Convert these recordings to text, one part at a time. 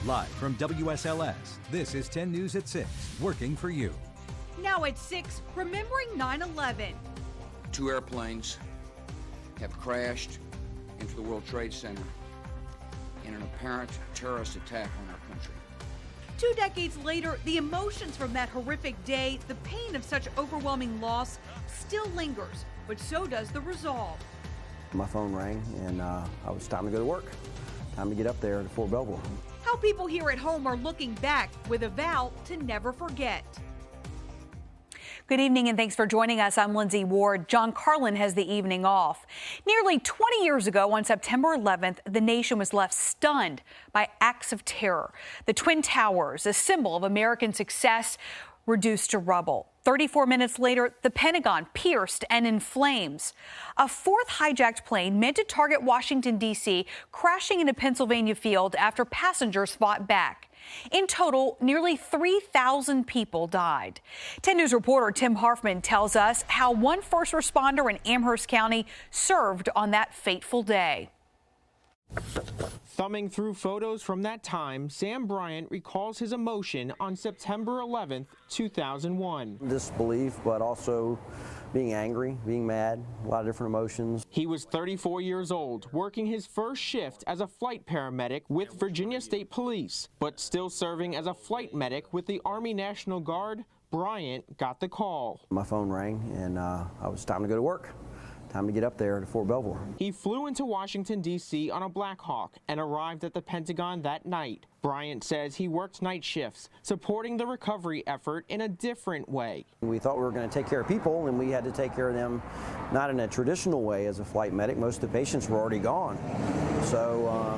Live from WSLS, this is 10 News at 6, working for you. Now at 6, remembering 9/11. 2 airplanes have crashed into the World Trade Center in an apparent terrorist attack on our country. 2 decades later, the emotions from that horrific day, the pain of such overwhelming loss still lingers, but so does the resolve. My phone rang and I was time to go to work. Time to get up there to Fort Belvoir. How people here at home are looking back with a vow to never forget. Good evening and thanks for joining us. I'm Lindsay Ward. John Carlin has the evening off. Nearly 20 years ago on September 11th, the nation was left stunned by acts of terror. The Twin Towers, a symbol of American success, reduced to rubble. 34 minutes later, the Pentagon pierced and in flames. A fourth hijacked plane meant to target Washington, D.C., crashing in a Pennsylvania field after passengers fought back. In total, nearly 3,000 people died. 10 News reporter Tim Harfman tells us how one first responder in Amherst County served on that fateful day. Thumbing through photos from that time, Sam Bryant recalls his emotion on September 11th, 2001. Disbelief, but also being angry, being mad, a lot of different emotions. He was 34 years old, working his first shift as a flight paramedic with Virginia State Police, but still serving as a flight medic with the Army National Guard. Bryant got the call. My phone rang and I was time to go to work. Time to get up there to Fort Belvoir. He flew into Washington, D.C. on a Black Hawk and arrived at the Pentagon that night. Bryant says he worked night shifts, supporting the recovery effort in a different way. We thought we were going to take care of people, and we had to take care of them not in a traditional way as a flight medic. Most of the patients were already gone. So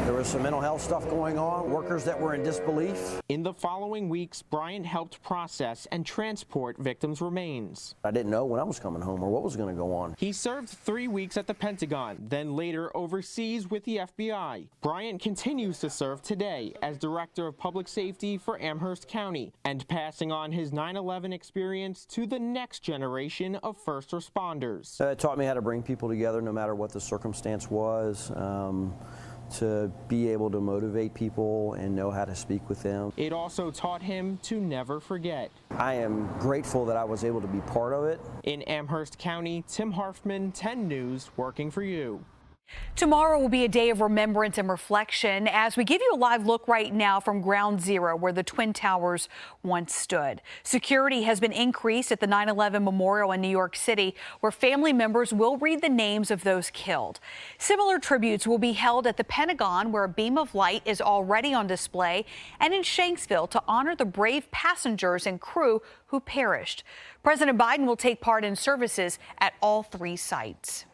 there was some mental health stuff going on, workers that were in disbelief. In the following weeks, Bryant helped process and transport victims' remains. I didn't know when I was coming home or what was going to go on. He served 3 weeks at the Pentagon, then later overseas with the FBI. Bryant continues to serve today as Director of Public Safety for Amherst County and passing on his 9/11 experience to the next generation of first responders. It taught me how to bring people together no matter what the circumstance was. To be able to motivate people and know how to speak with them. It also taught him to never forget. I am grateful that I was able to be part of it. In Amherst County, Tim Harfman, 10 News, working for you. Tomorrow will be a day of remembrance and reflection as we give you a live look right now from Ground Zero, where the Twin Towers once stood. Security has been increased at the 9/11 Memorial in New York City, where family members will read the names of those killed. Similar tributes will be held at the Pentagon, where a beam of light is already on display, and in Shanksville to honor the brave passengers and crew who perished. President Biden will take part in services at all 3 sites.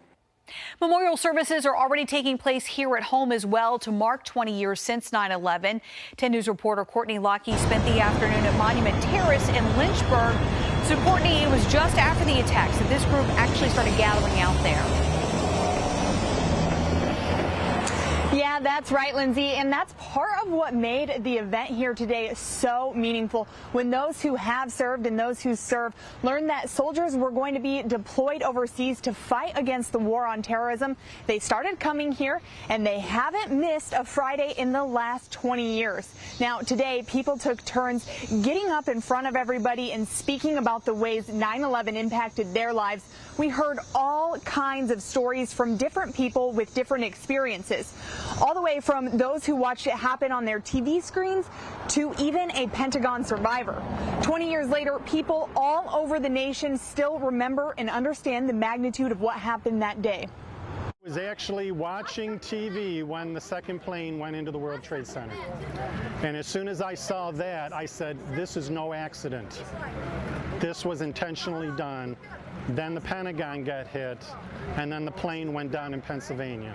Memorial services are already taking place here at home as well to mark 20 years since 9/11. 10 News reporter Courtney Lockie spent the afternoon at Monument Terrace in Lynchburg. So, Courtney, it was just after the attacks that this group actually started gathering out there. Yeah, that's right, Lindsay, and that's part of what made the event here today so meaningful. When those who have served and those who serve learned that soldiers were going to be deployed overseas to fight against the war on terrorism, they started coming here, and they haven't missed a Friday in the last 20 years. Now, today, people took turns getting up in front of everybody and speaking about the ways 9/11 impacted their lives. We heard all kinds of stories from different people with different experiences, all the way from those who watched it happen on their TV screens to even a Pentagon survivor. 20 years later, people all over the nation still remember and understand the magnitude of what happened that day. I was actually watching TV when the second plane went into the World Trade Center. And as soon as I saw that, I said, this is no accident. This was intentionally done. Then the Pentagon got hit, and then the plane went down in Pennsylvania.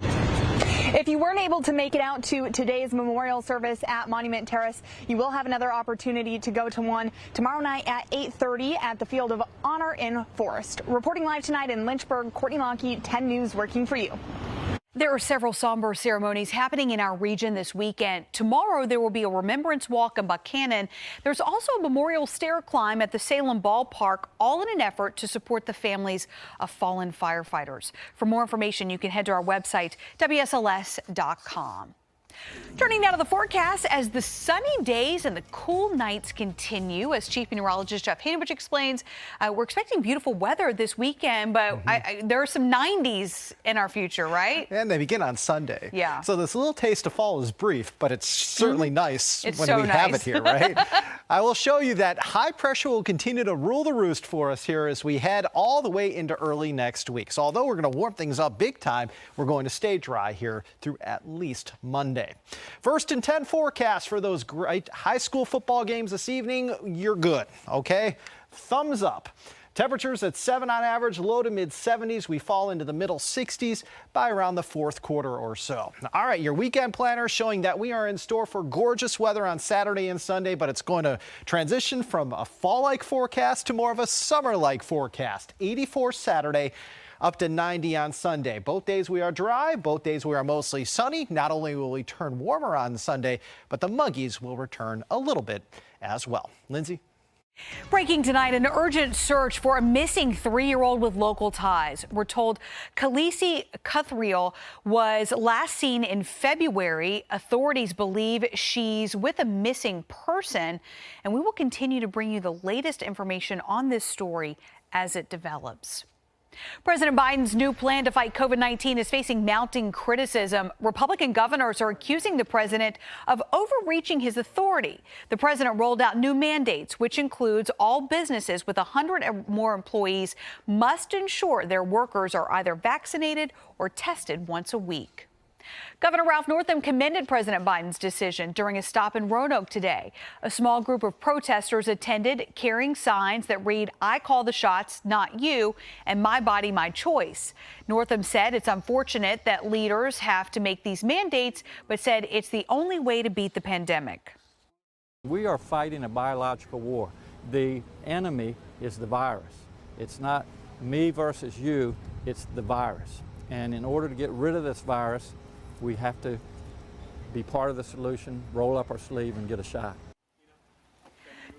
If you weren't able to make it out to today's memorial service at Monument Terrace, you will have another opportunity to go to one tomorrow night at 8:30 at the Field of Honor in Forest. Reporting live tonight in Lynchburg, Courtney Lockie, 10 News, working for you. There are several somber ceremonies happening in our region this weekend. Tomorrow, there will be a remembrance walk in Buchanan. There's also a memorial stair climb at the Salem Ballpark, all in an effort to support the families of fallen firefighters. For more information, you can head to our website, WSLS.com. Turning now to the forecast, as the sunny days and the cool nights continue, as Chief Meteorologist Jeff Hanovich explains, we're expecting beautiful weather this weekend, but there are some 90s in our future, right? And they begin on Sunday. Yeah. So this little taste of fall is brief, but it's certainly nice it's when so we have it here, right? I will show you that high pressure will continue to rule the roost for us here as we head all the way into early next week. So although we're going to warm things up big time, we're going to stay dry here through at least Monday. First and 10 forecast for those great high school football games this evening. You're good, okay? Thumbs up. Temperatures at 7 on average, low to mid 70s. We fall into the middle 60s by around the fourth quarter or so. All right, your weekend planner showing that we are in store for gorgeous weather on Saturday and Sunday, but it's going to transition from a fall-like forecast to more of a summer-like forecast. 84 Saturday. Up to 90 on Sunday. Both days we are dry, both days we are mostly sunny. Not only will we turn warmer on Sunday, but the muggies will return a little bit as well. Lindsay? Breaking tonight, an urgent search for a missing 3-year-old with local ties. We're told Khaleesi Cuthriel was last seen in February. Authorities believe she's with a missing person, and we will continue to bring you the latest information on this story as it develops. President Biden's new plan to fight COVID-19 is facing mounting criticism. Republican governors are accusing the president of overreaching his authority. The president rolled out new mandates, which includes all businesses with 100 or more employees must ensure their workers are either vaccinated or tested once a week. Governor Ralph Northam commended President Biden's decision during a stop in Roanoke today. A small group of protesters attended, carrying signs that read, "I call the shots, not you," and "My body, my choice." Northam said it's unfortunate that leaders have to make these mandates, but said it's the only way to beat the pandemic. We are fighting a biological war. The enemy is the virus. It's not me versus you, it's the virus. And in order to get rid of this virus, we have to be part of the solution, roll up our sleeve, and get a shot.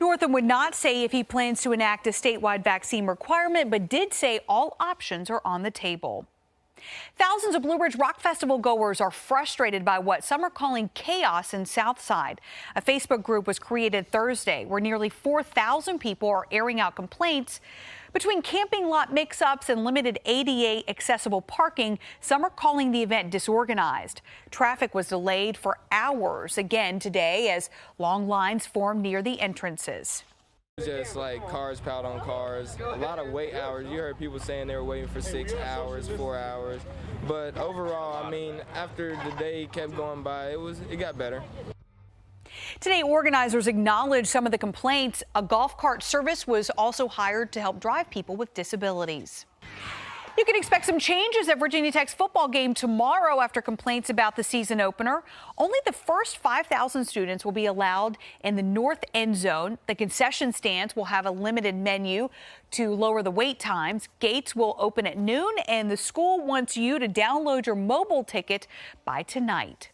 Northam would not say if he plans to enact a statewide vaccine requirement, but did say all options are on the table. Thousands of Blue Ridge Rock Festival goers are frustrated by what some are calling chaos in Southside. A Facebook group was created Thursday where nearly 4,000 people are airing out complaints. Between camping lot mix-ups and limited ADA accessible parking, some are calling the event disorganized. Traffic was delayed for hours again today as long lines formed near the entrances. Just like cars piled on cars, a lot of wait hours. You heard people saying they were waiting for 6 hours, 4 hours. But overall, I mean, after the day kept going by, it got better. Today, organizers acknowledged some of the complaints. A golf cart service was also hired to help drive people with disabilities. You can expect some changes at Virginia Tech's football game tomorrow after complaints about the season opener. Only the first 5,000 students will be allowed in the north end zone. The concession stands will have a limited menu to lower the wait times. Gates will open at noon, and the school wants you to download your mobile ticket by tonight.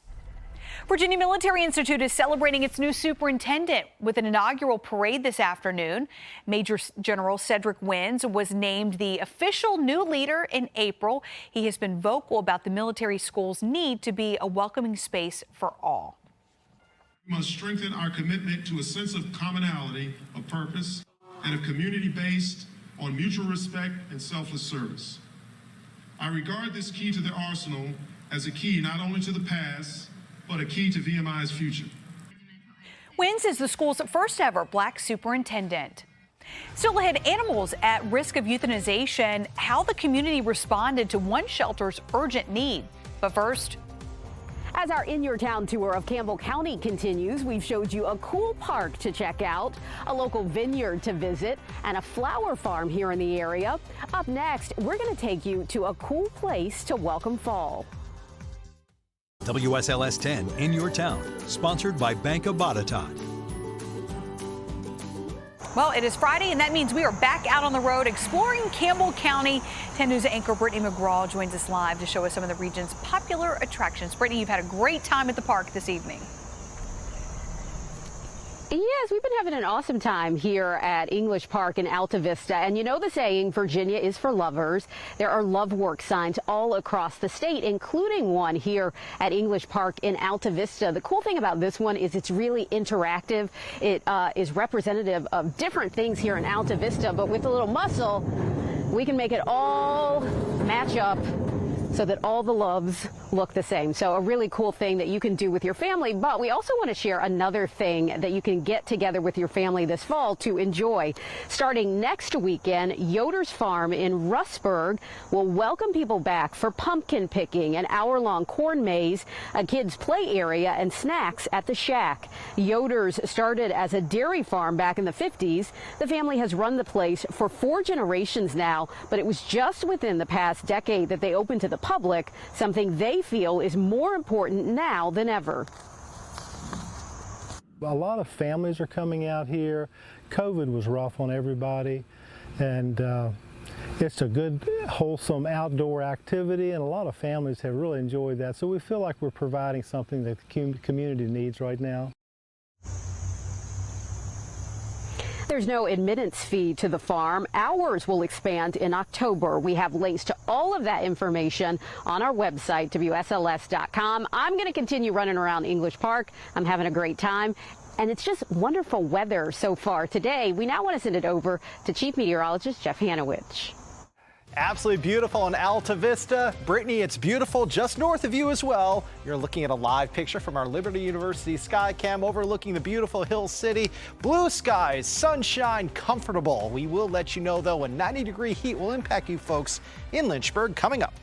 Virginia Military Institute is celebrating its new superintendent with an inaugural parade this afternoon. Major General Cedric Wins was named the official new leader in April. He has been vocal about the military school's need to be a welcoming space for all. We must strengthen our commitment to a sense of commonality, of purpose, and a community based on mutual respect and selfless service. I regard this key to the arsenal as a key not only to the past, but a key to VMI's future. Wins is the school's first ever black superintendent. Still ahead, animals at risk of euthanization, how the community responded to one shelter's urgent need. But first, as our In Your Town tour of Campbell County continues, we've showed you a cool park to check out, a local vineyard to visit, and a flower farm here in the area. Up next, we're going to take you to a cool place to welcome fall. WSLS 10 In Your Town, sponsored by Bank of Botetourt. Well, it is Friday, and that means we are back out on the road exploring Campbell County. 10 News anchor Brittany McGraw joins us live to show us some of the region's popular attractions. Brittany, you've had a great time at the park this evening. Yes, we've been having an awesome time here at English Park in Alta Vista. And you know the saying, Virginia is for lovers. There are love work signs all across the state, including one here at English Park in Alta Vista. The cool thing about this one is it's really interactive. It is representative of different things here in Alta Vista, but with a little muscle, we can make it all match up so that all the loves look the same. So a really cool thing that you can do with your family. But we also want to share another thing that you can get together with your family this fall to enjoy. Starting next weekend, Yoder's Farm in Rustburg will welcome people back for pumpkin picking, an hour-long corn maze, a kids' play area, and snacks at the shack. Yoder's started as a dairy farm back in the 50s. The family has run the place for 4 generations now, but it was just within the past decade that they opened to the public, something they feel is more important now than ever. A lot of families are coming out here. COVID was rough on everybody, and it's a good, wholesome outdoor activity, and a lot of families have really enjoyed that. So we feel like we're providing something that the community needs right now. There's no admittance fee to the farm. Hours will expand in October. We have links to all of that information on our website, WSLS.com. I'm going to continue running around English Park. I'm having a great time. And it's just wonderful weather so far today. We now want to send it over to Chief Meteorologist Jeff Hanowich. Absolutely beautiful in Alta Vista. Brittany, it's beautiful just north of you as well. You're looking at a live picture from our Liberty University sky cam overlooking the beautiful Hill City. Blue skies, sunshine, comfortable. We will let you know, though, when 90-degree heat will impact you folks in Lynchburg coming up.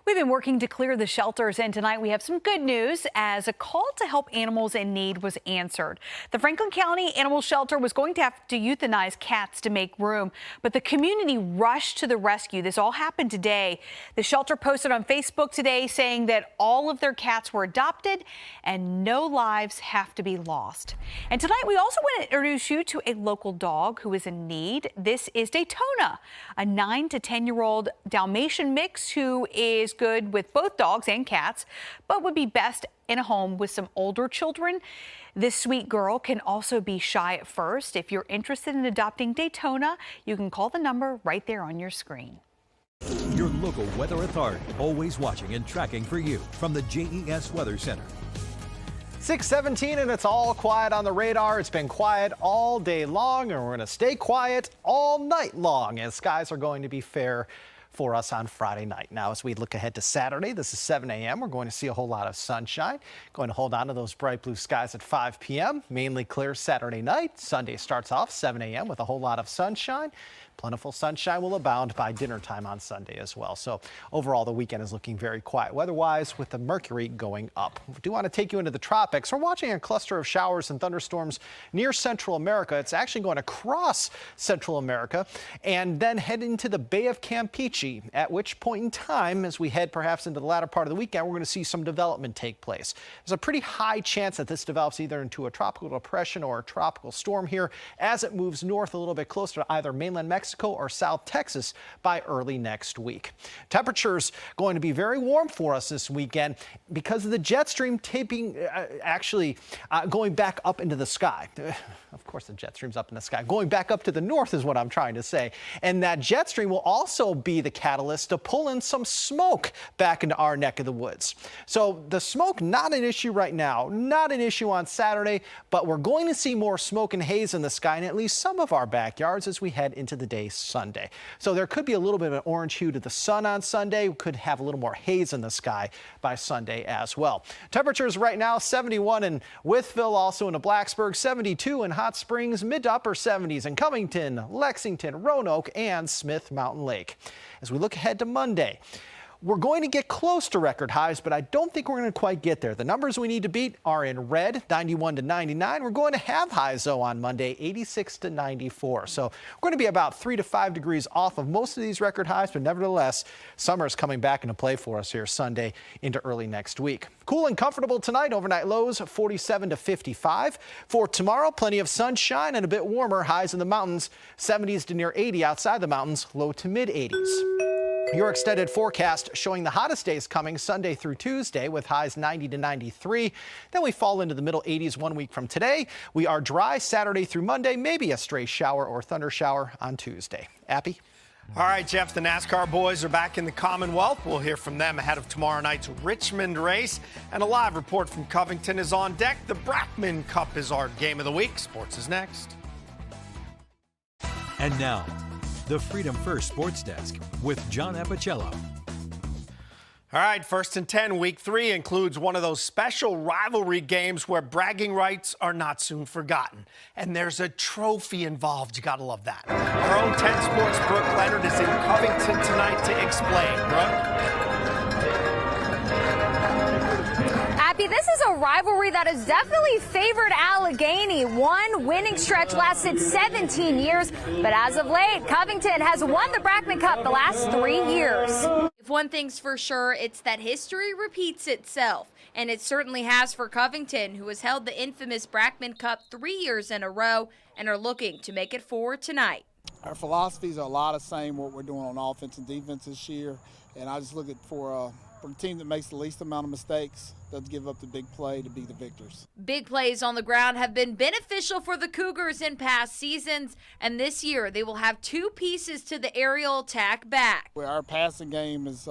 We've been working to clear the shelters, and tonight we have some good news as a call to help animals in need was answered. The Franklin County Animal Shelter was going to have to euthanize cats to make room, but the community rushed to the rescue. This all happened today. The shelter posted on Facebook today saying that all of their cats were adopted and no lives have to be lost. And tonight we also want to introduce you to a local dog who is in need. This is Daytona, a 9 to 10-year-old Dalmatian mix who is good with both dogs and cats, but would be best in a home with some older children. This sweet girl can also be shy at first. If you're interested in adopting Daytona, you can call the number right there on your screen. Your local weather authority, always watching and tracking for you from the JES Weather Center. 6:17 and it's all quiet on the radar. It's been quiet all day long, and we're going to stay quiet all night long as skies are going to be fair for us on Friday night. Now, as we look ahead to Saturday, this is 7 a.m. We're going to see a whole lot of sunshine. Going to hold on to those bright blue skies at 5 p.m. Mainly clear Saturday night. Sunday starts off 7 a.m. with a whole lot of sunshine. Plentiful sunshine will abound by dinner time on Sunday as well. So overall, the weekend is looking very quiet weather-wise with the mercury going up. We do want to take you into the tropics. We're watching a cluster of showers and thunderstorms near Central America. It's actually going across Central America and then head into the Bay of Campeche, at which point in time, as we head perhaps into the latter part of the weekend, we're going to see some development take place. There's a pretty high chance that this develops either into a tropical depression or a tropical storm here as it moves north a little bit closer to either mainland Mexico or South Texas by early next week. Temperatures going to be very warm for us this weekend because of the jet stream going back up into the sky. Of course, the jet stream's up in the sky. Going back up to the north is what I'm trying to say. And that jet stream will also be the catalyst to pull in some smoke back into our neck of the woods. So the smoke, not an issue right now, not an issue on Saturday, but we're going to see more smoke and haze in the sky in at least some of our backyards as we head into the day Sunday. So there could be a little bit of an orange hue to the sun on Sunday. We could have a little more haze in the sky by Sunday as well. Temperatures right now 71 in Wytheville, also in Blacksburg, 72 in Hot Springs, mid to upper 70s in Covington, Lexington, Roanoke, and Smith Mountain Lake. As we look ahead to Monday, we're going to get close to record highs, but I don't think we're going to quite get there. The numbers we need to beat are in red, 91 to 99. We're going to have highs, though, on Monday, 86 to 94. So we're going to be about 3 to 5 degrees off of most of these record highs, but nevertheless, summer is coming back into play for us here Sunday into early next week. Cool and comfortable tonight. Overnight lows 47 to 55. For tomorrow, plenty of sunshine and a bit warmer. Highs in the mountains, 70s to near 80 outside the mountains, low to mid 80s. Your extended forecast showing the hottest days coming Sunday through Tuesday with highs 90 to 93. Then we fall into the middle 80s 1 week from today. We are dry Saturday through Monday, maybe a stray shower or thunder shower on Tuesday. Appy? All right, Jeff, the NASCAR boys are back in the Commonwealth. We'll hear from them ahead of tomorrow night's Richmond race. And a live report from Covington is on deck. The Brackman Cup is our game of the week. Sports is next. And now, the Freedom First Sports Desk with John Appicello. All right, First and 10, Week 3 includes one of those special rivalry games where bragging rights are not soon forgotten. And there's a trophy involved. You got to love that. Our own 10 Sports Brooke Leonard is in Covington tonight to explain. Brooke? Abby, this is a rivalry that has definitely favored Allegheny. One winning stretch lasted 17 years, but as of late, Covington has won the Brackman Cup the last 3 years. If one thing's for sure, it's that history repeats itself, and it certainly has for Covington, who has held the infamous Brackman Cup 3 years in a row and are looking to make it 4 tonight. Our philosophies are a lot of the same what we're doing on offense and defense this year, and I just look at for a team that makes the least amount of mistakes, doesn't give up the big play to be the victors. Big plays on the ground have been beneficial for the Cougars in past seasons, and this year they will have 2 pieces to the aerial attack back. Our passing game is,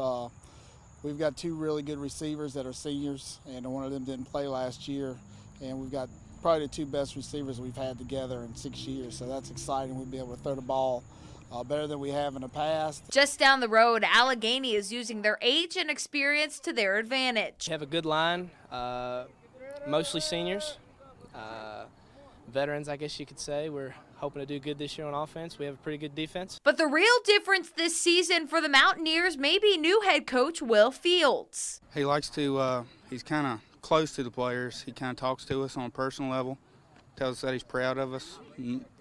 we've got 2 really good receivers that are seniors, and one of them didn't play last year, and we've got probably the 2 best receivers we've had together in 6 years, so that's exciting. We'll be able to throw the ball better than we have in the past. Just down the road, Allegheny is using their age and experience to their advantage. We have a good line, mostly seniors, veterans, I guess you could say. We're hoping to do good this year on offense. We have a pretty good defense. But the real difference this season for the Mountaineers may be new head coach Will Fields. He likes to, he's kind of close to the players. He kind of talks to us on a personal level, tells us that he's proud of us.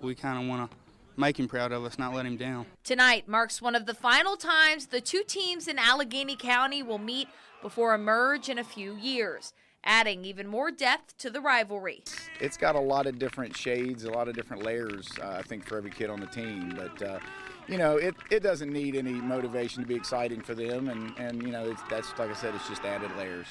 We kind of want to make him proud of us, not let him down. Tonight marks one of the final times the 2 teams in Allegheny County will meet before a merge in a few years, adding even more depth to the rivalry. It's got a lot of different shades, a lot of different layers, I think, for every kid on the team. But, you know, it doesn't need any motivation to be exciting for them. And you know, that's, like I said, it's just added layers.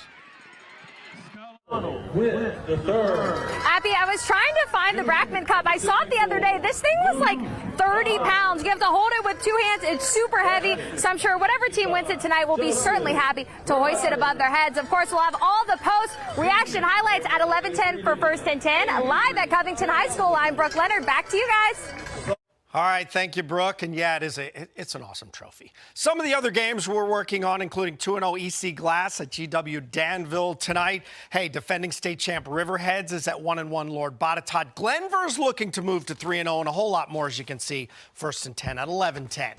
With the third. Abby, I was trying to find the Brackman Cup. I saw it the other day. This thing was like 30 pounds. You have to hold it with 2 hands. It's super heavy. So I'm sure whatever team wins it tonight will be certainly happy to hoist it above their heads. Of course, we'll have all the post-reaction highlights at 11:10 for First and 10. Live at Covington High School, I'm Brooke Leonard. Back to you guys. All right, thank you, Brooke. And yeah, it's an awesome trophy. Some of the other games we're working on, including 2-0 EC Glass at GW Danville tonight. Hey, defending state champ Riverheads is at 1-1 Lord Botetourt. Glenver's looking to move to 3-0 and a whole lot more, as you can see. First and 10 at 11:10.